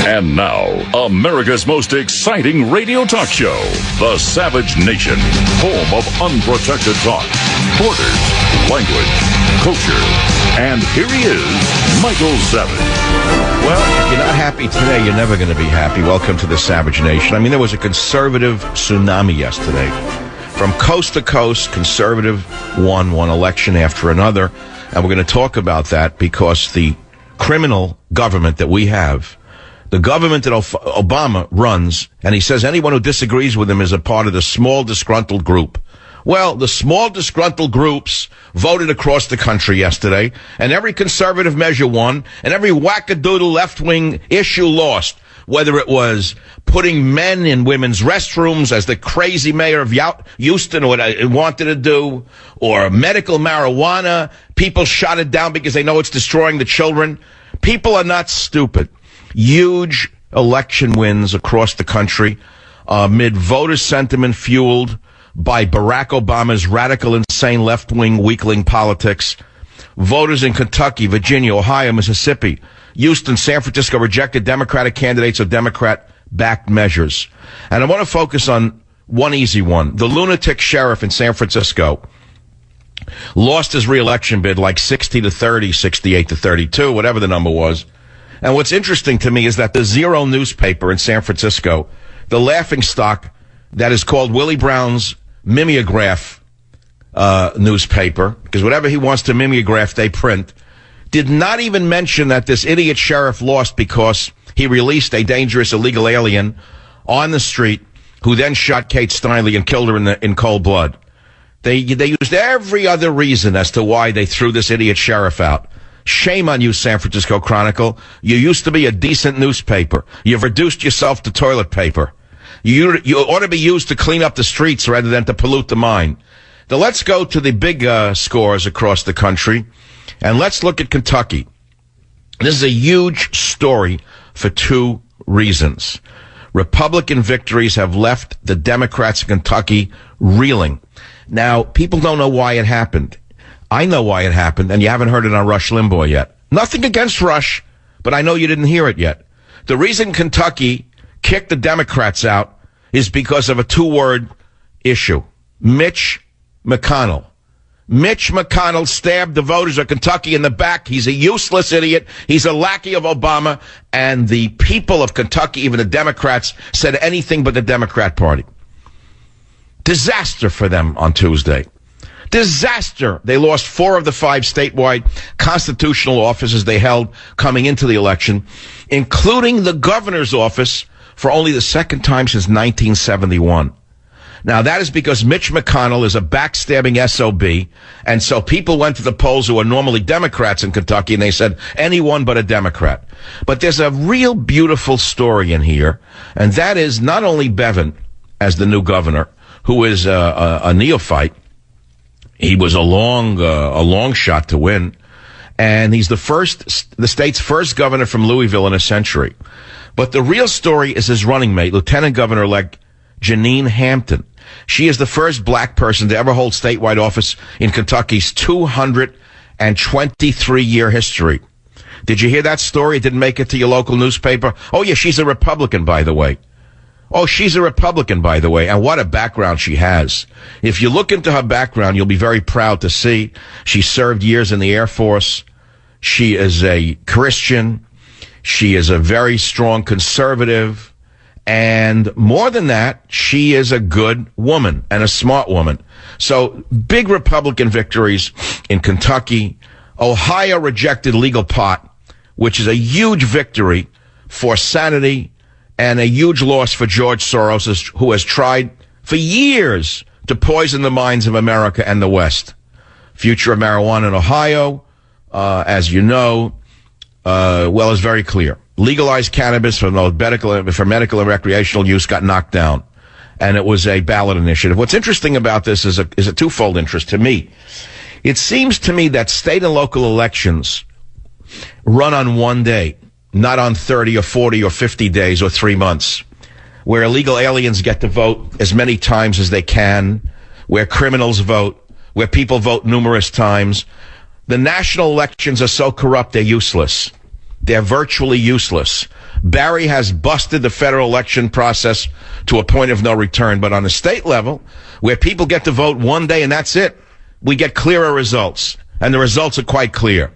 And now, America's most exciting radio talk show, The Savage Nation, home of unprotected talk, borders, language, culture. And here he is, Michael Savage. Well, if you're not happy today, you're never going to be happy. Welcome to The Savage Nation. I mean, there was a conservative tsunami yesterday. From coast to coast, conservative won one election after another. And we're going to talk about that because the criminal government that we have, the government that Obama runs, and he says anyone who disagrees with him is a part of the small disgruntled group. Well, the small disgruntled groups voted across the country yesterday, and every conservative measure won, and every wackadoodle left-wing issue lost, whether it was putting men in women's restrooms, as the crazy mayor of Houston wanted to do, or medical marijuana. People shot it down because they know it's destroying the children. People are not stupid. Huge election wins across the country amid voter sentiment fueled by Barack Obama's radical, insane left-wing, weakling politics. Voters in Kentucky, Virginia, Ohio, Mississippi, Houston, San Francisco rejected Democratic candidates or Democrat-backed measures. And I want to focus on one easy one. The lunatic sheriff in San Francisco lost his re-election bid like 60-30, 68-32, whatever the number was. And what's interesting to me is that the Zero newspaper in San Francisco, the laughingstock that is called Willie Brown's mimeograph newspaper, because whatever he wants to mimeograph, they print, did not even mention that this idiot sheriff lost because he released a dangerous illegal alien on the street who then shot Kate Steinle and killed her in cold blood. They used every other reason as to why they threw this idiot sheriff out. Shame on you, San Francisco Chronicle. You used to be a decent newspaper. You've reduced yourself to toilet paper. You ought to be used to clean up the streets rather than to pollute the mind. Now let's go to the big scores across the country, and let's look at Kentucky. This is a huge story for two reasons. Republican victories have left the Democrats in Kentucky reeling. Now, people don't know why it happened. I know why it happened, and you haven't heard it on Rush Limbaugh yet. Nothing against Rush, but I know you didn't hear it yet. The reason Kentucky kicked the Democrats out is because of a two-word issue. Mitch McConnell. Mitch McConnell stabbed the voters of Kentucky in the back. He's a useless idiot. He's a lackey of Obama. And the people of Kentucky, even the Democrats, said anything but the Democrat Party. Disaster for them on Tuesday. Disaster. They lost 4 of the 5 statewide constitutional offices they held coming into the election, including the governor's office for only the second time since 1971. Now, that is because Mitch McConnell is a backstabbing SOB, and so people went to the polls who are normally Democrats in Kentucky, and they said, anyone but a Democrat. But there's a real beautiful story in here, and that is not only Bevin, as the new governor, who is a neophyte. He was a long shot to win, and he's the state's first governor from Louisville in a century. But the real story is his running mate, Lieutenant Governor-elect Jeanine Hampton. She is the first black person to ever hold statewide office in Kentucky's 223-year history. Did you hear that story? It didn't make it to your local newspaper? Oh, yeah, she's a Republican, by the way. And what a background she has. If you look into her background, you'll be very proud to see she served years in the Air Force. She is a Christian. She is a very strong conservative. And more than that, she is a good woman and a smart woman. So big Republican victories in Kentucky. Ohio rejected legal pot, which is a huge victory for sanity and a huge loss for George Soros, who has tried for years to poison the minds of America and the West. Future of marijuana in Ohio, as you know, is very clear. Legalized cannabis for medical and recreational use got knocked down, and it was a ballot initiative. What's interesting about this is a twofold interest to me. It seems to me that state and local elections run on one day, not on 30 or 40 or 50 days or 3 months, where illegal aliens get to vote as many times as they can, where criminals vote, where people vote numerous times. The national elections are so corrupt, they're useless. They're virtually useless. Barry has busted the federal election process to a point of no return. But on the state level, where people get to vote one day and that's it, we get clearer results. And the results are quite clear.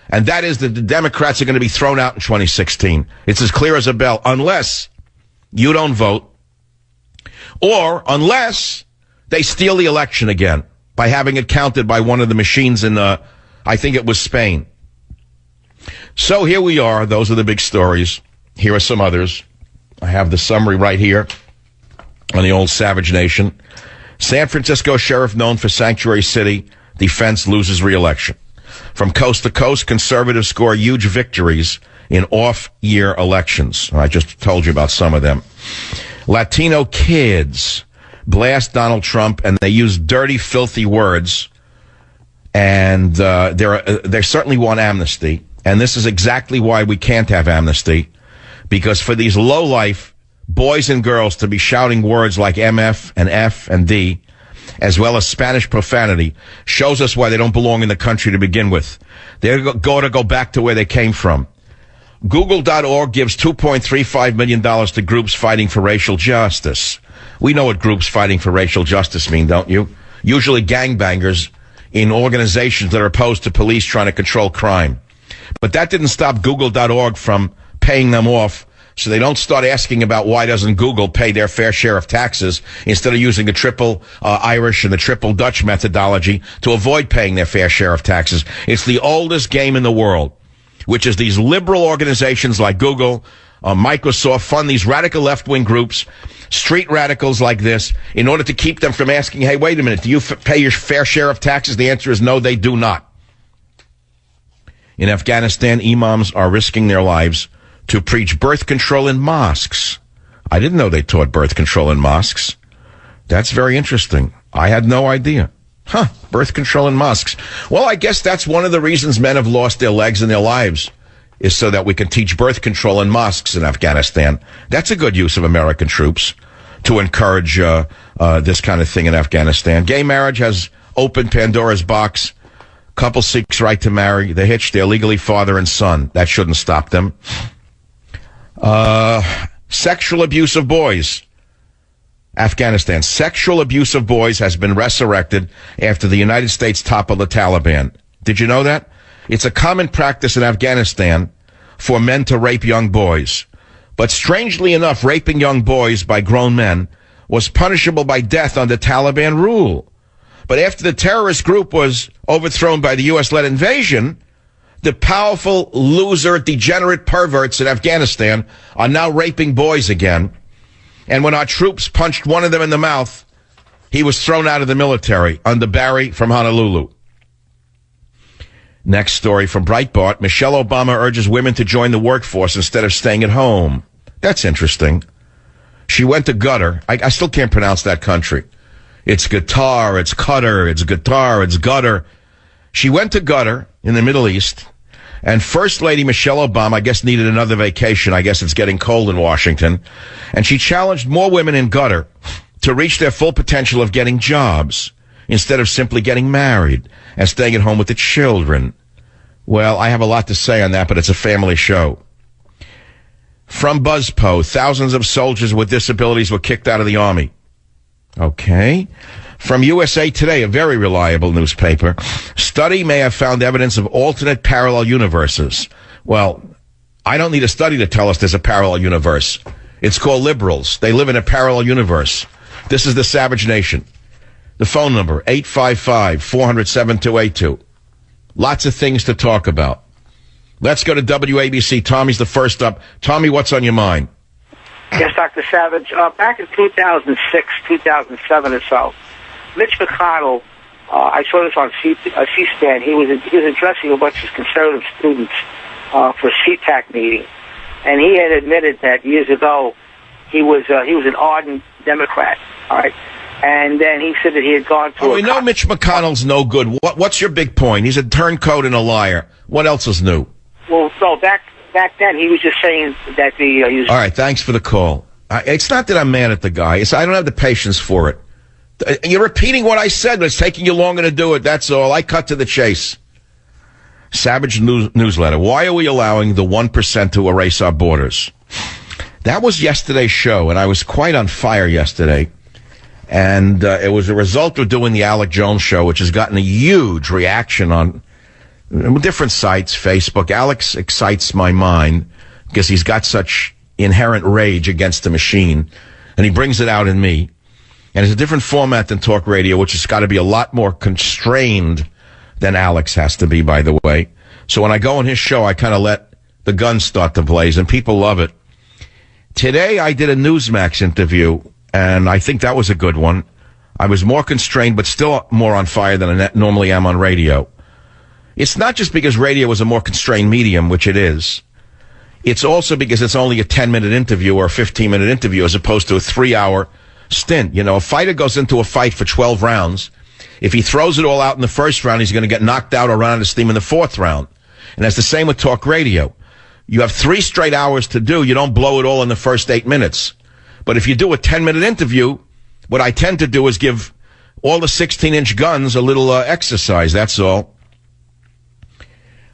And that is that the Democrats are going to be thrown out in 2016. It's as clear as a bell, unless you don't vote, or unless they steal the election again by having it counted by one of the machines in, I think it was Spain. So here we are. Those are the big stories. Here are some others. I have the summary right here on the old Savage Nation. San Francisco sheriff known for Sanctuary City defense loses re-election. From coast to coast, conservatives score huge victories in off-year elections. I just told you about some of them. Latino kids blast Donald Trump, and they use dirty, filthy words, and they certainly want amnesty. And this is exactly why we can't have amnesty, because for these low-life boys and girls to be shouting words like MF and F and D, as well as Spanish profanity, shows us why they don't belong in the country to begin with. They're going to go back to where they came from. Google.org gives $2.35 million to groups fighting for racial justice. We know what groups fighting for racial justice mean, don't you? Usually gangbangers in organizations that are opposed to police trying to control crime. But that didn't stop Google.org from paying them off, so they don't start asking about why doesn't Google pay their fair share of taxes instead of using the triple Irish and the triple Dutch methodology to avoid paying their fair share of taxes. It's the oldest game in the world, which is these liberal organizations like Google, Microsoft fund these radical left-wing groups, street radicals like this, in order to keep them from asking, hey, wait a minute, do you pay your fair share of taxes? The answer is no, they do not. In Afghanistan, imams are risking their lives to preach birth control in mosques. I didn't know they taught birth control in mosques. That's very interesting. I had no idea. Birth control in mosques. Well, I guess that's one of the reasons men have lost their legs in their lives, is so that we can teach birth control in mosques in Afghanistan. That's a good use of American troops to encourage this kind of thing in Afghanistan. Gay marriage has opened Pandora's box. Couple seeks right to marry. They hitch their legally father and son. That shouldn't stop them. Sexual abuse of boys. Afghanistan. Sexual abuse of boys has been resurrected after the United States toppled the Taliban. Did you know that? It's a common practice in Afghanistan for men to rape young boys. But strangely enough, raping young boys by grown men was punishable by death under Taliban rule. But after the terrorist group was overthrown by the U.S.-led invasion, the powerful, loser, degenerate perverts in Afghanistan are now raping boys again. And when our troops punched one of them in the mouth, he was thrown out of the military under Barry from Honolulu. Next story from Breitbart. Michelle Obama urges women to join the workforce instead of staying at home. That's interesting. She went to Qatar. I still can't pronounce that country. It's Qatar, it's Qatar, it's Qatar, it's Qatar. She went to Qatar in the Middle East, and First Lady Michelle Obama, I guess, needed another vacation. I guess it's getting cold in Washington. And she challenged more women in Qatar to reach their full potential of getting jobs instead of simply getting married and staying at home with the children. Well, I have a lot to say on that, but it's a family show. From BuzzPo, thousands of soldiers with disabilities were kicked out of the Army. Okay. From USA Today, a very reliable newspaper, study may have found evidence of alternate parallel universes. Well, I don't need a study to tell us there's a parallel universe. It's called liberals. They live in a parallel universe. This is the Savage Nation. The phone number, 855-400-7282. Lots of things to talk about. Let's go to WABC. Tommy's the first up. Tommy, what's on your mind? Yes, Dr. Savage. Back in 2006, 2007 or so, Mitch McConnell, I saw this on C-SPAN. He was addressing a bunch of conservative students for a CTAC meeting, and he had admitted that years ago he was an ardent Democrat. All right, and then he said that he had gone to. Oh, we know Mitch McConnell's no good. What's your big point? He's a turncoat and a liar. What else is new? Well, so back then he was just saying that he was. All right, thanks for the call. It's not that I'm mad at the guy. I don't have the patience for it. You're repeating what I said, but it's taking you longer to do it. That's all. I cut to the chase. Savage newsletter. Why are we allowing the 1% to erase our borders? That was yesterday's show, and I was quite on fire yesterday. And it was a result of doing the Alec Jones show, which has gotten a huge reaction on different sites, Facebook. Alex excites my mind because he's got such inherent rage against the machine, and he brings it out in me. And it's a different format than talk radio, which has got to be a lot more constrained than Alex has to be, by the way. So when I go on his show, I kind of let the guns start to blaze, and people love it. Today, I did a Newsmax interview, and I think that was a good one. I was more constrained, but still more on fire than I normally am on radio. It's not just because radio is a more constrained medium, which it is. It's also because it's only a 10-minute interview or a 15-minute interview as opposed to a 3-hour stint. You know, a fighter goes into a fight for 12 rounds. If he throws it all out in the first round, he's going to get knocked out or run out of steam in the fourth round. And that's the same with talk radio. You have 3 straight hours to do. You don't blow it all in the first 8 minutes. But if you do a 10-minute interview, what I tend to do is give all the 16-inch guns a little exercise. That's all.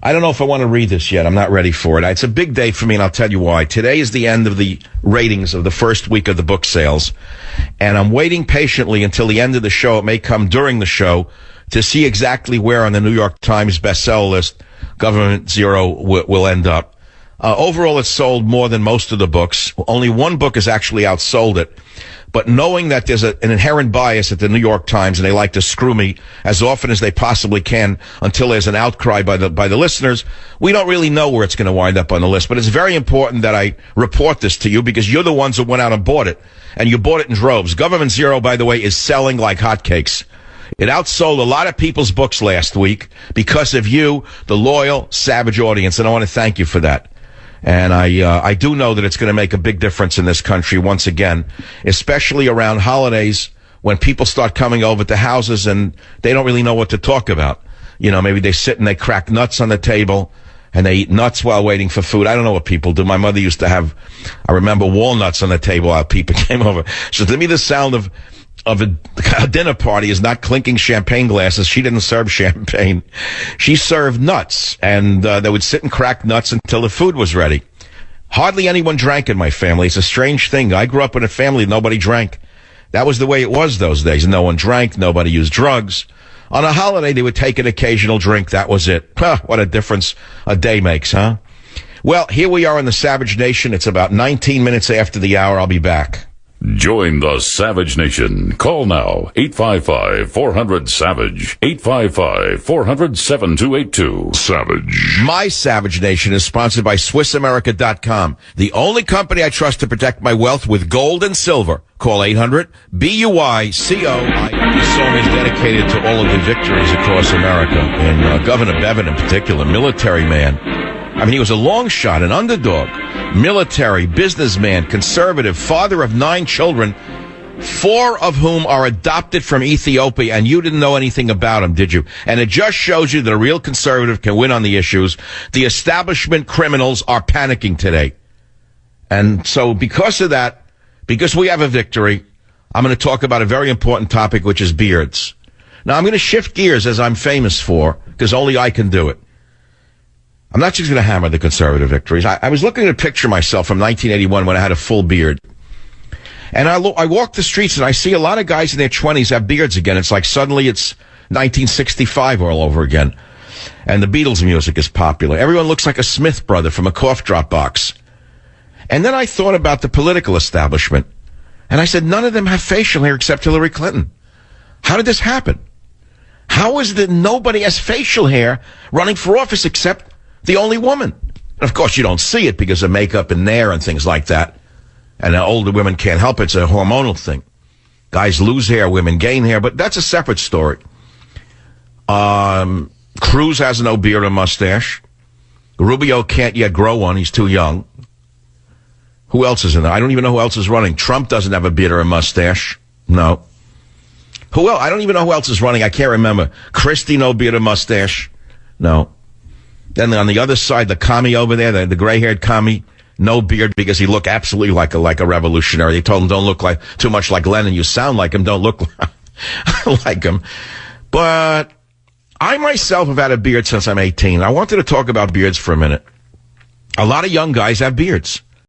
I don't know if I want to read this yet. I'm not ready for it. It's a big day for me, and I'll tell you why. Today is the end of the ratings of the first week of the book sales, and I'm waiting patiently until the end of the show. It may come during the show to see exactly where on the New York Times bestseller list Government Zero will end up. Overall, it's sold more than most of the books. Only one book has actually outsold it. But knowing that there's an inherent bias at the New York Times, and they like to screw me as often as they possibly can until there's an outcry by the listeners, we don't really know where it's going to wind up on the list. But it's very important that I report this to you because you're the ones who went out and bought it. And you bought it in droves. Government Zero, by the way, is selling like hotcakes. It outsold a lot of people's books last week because of you, the loyal, Savage audience, and I want to thank you for that. And I do know that it's going to make a big difference in this country once again, especially around holidays when people start coming over to houses and they don't really know what to talk about. You know, maybe they sit and they crack nuts on the table and they eat nuts while waiting for food. I don't know what people do. My mother used to have, I remember, walnuts on the table while people came over. So to me, the sound of a dinner party is not clinking champagne glasses. She didn't serve champagne. She served nuts, and they would sit and crack nuts until the food was ready. Hardly anyone drank in my family. It's a strange thing. I grew up in a family nobody drank. That was the way it was those days. No one drank. Nobody used drugs. On a holiday, they would take an occasional drink. That was it. Huh, what a difference a day makes, huh? Well, here we are in the Savage Nation. It's about 19 minutes after the hour. I'll be back. Join the Savage Nation. Call now, 855-400-SAVAGE, 855-400-7282. Savage. My Savage Nation is sponsored by SwissAmerica.com, the only company I trust to protect my wealth with gold and silver. Call 800-BUICO. This song is dedicated to all of the victories across America, and Governor Bevin in particular, military man. I mean, he was a long shot, an underdog, military, businessman, conservative, father of 9 children, 4 of whom are adopted from Ethiopia, and you didn't know anything about him, did you? And it just shows you that a real conservative can win on the issues. The establishment criminals are panicking today. And so because of that, because we have a victory, I'm going to talk about a very important topic, which is beards. Now, I'm going to shift gears, as I'm famous for, because only I can do it. I'm not just going to hammer the conservative victories. I was looking at a picture of myself from 1981 when I had a full beard. And I walk the streets and I see a lot of guys in their 20s have beards again. It's like suddenly it's 1965 all over again. And the Beatles music is popular. Everyone looks like a Smith brother from a cough drop box. And then I thought about the political establishment. And I said, none of them have facial hair except Hillary Clinton. How did this happen? How is it that nobody has facial hair running for office except the only woman? And of course, you don't see it because of makeup and hair and things like that. And older women can't help it. It's a hormonal thing. Guys lose hair, women gain hair, but that's a separate story. Cruz has no beard or mustache. Rubio can't yet grow one. He's too young. Who else is in there? I don't even know who else is running. Trump doesn't have a beard or a mustache. No. Who else? I don't even know who else is running. I can't remember. Christie, no beard or mustache. No. Then on the other side, the commie over there, the gray-haired commie, no beard because he looked absolutely like a revolutionary. They told him, don't look like too much like Lenin. You sound like him. Don't look like him. But I myself have had a beard since I'm 18. I wanted to talk about beards for a minute. A lot of young guys have beards.